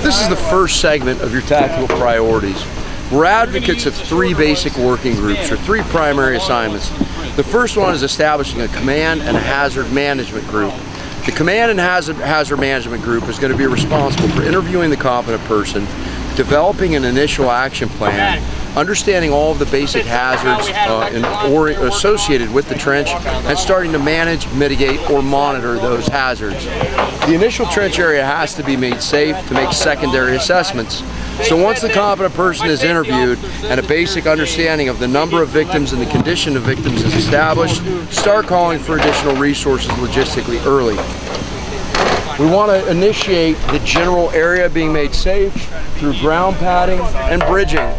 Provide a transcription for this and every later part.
This is the first segment of your tactical priorities. We're advocates of three basic working groups, or three primary assignments. The first one is establishing a command and a hazard management group. The command and hazard management group is going to be responsible for interviewing the competent person, developing an initial action plan, understanding all of the basic hazards associated with the trench, and starting to manage, mitigate, or monitor those hazards. The initial trench area has to be made safe to make secondary assessments. So once the competent person is interviewed and a basic understanding of the number of victims and the condition of victims is established, start calling for additional resources logistically early. We want to initiate the general area being made safe through ground padding and bridging.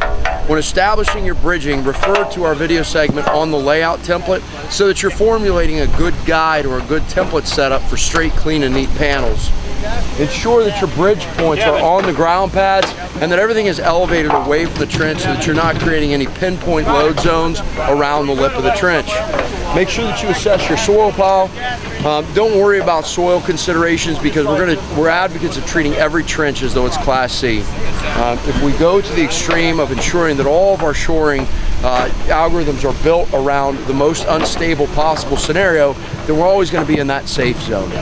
When establishing your bridging, refer to our video segment on the layout template so that you're formulating a good guide or a good template setup for straight, clean, and neat panels. Ensure that your bridge points are on the ground pads and that everything is elevated away from the trench so that you're not creating any pinpoint load zones around the lip of the trench. Make sure that you assess your soil pile. Don't worry about soil considerations because we're advocates of treating every trench as though it's Class C. If we go to the extreme of ensuring that all of our shoring algorithms are built around the most unstable possible scenario, then we're always going to be in that safe zone.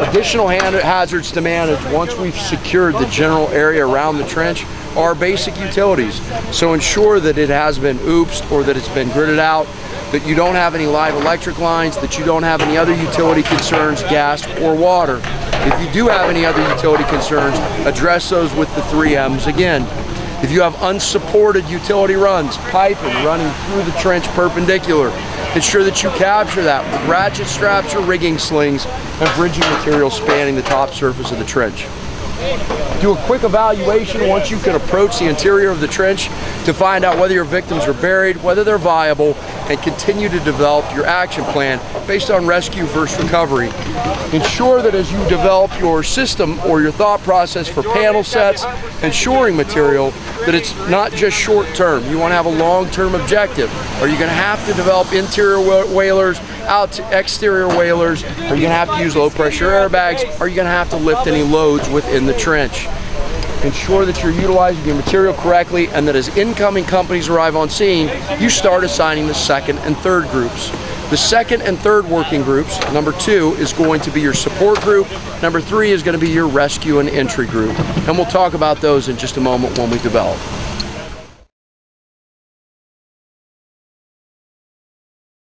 Additional hazards to manage once we've secured the general area around the trench are basic utilities. So ensure that it has been oopsed or that it's been gridded out, that you don't have any live electric lines, that you don't have any other utility concerns, gas or water. If you do have any other utility concerns, address those with the 3 M's again. If you have unsupported utility runs, piping running through the trench perpendicular, ensure that you capture that with ratchet straps or rigging slings and bridging material spanning the top surface of the trench. Do a quick evaluation once you can approach the interior of the trench to find out whether your victims are buried, whether they're viable, and continue to develop your action plan based on rescue versus recovery. Ensure that as you develop your system or your thought process for panel sets and shoring material, that it's not just short term. You want to have a long-term objective. Are you going to have to develop interior whalers out to exterior whalers? Are you going to have to use low pressure airbags? Are you going to have to lift any loads within the trench? Ensure that you're utilizing your material correctly and that as incoming companies arrive on scene, you start assigning the second and third groups. The second and third working groups, number 2, is going to be your support group. Number 3 is going to be your rescue and entry group. And we'll talk about those in just a moment when we develop.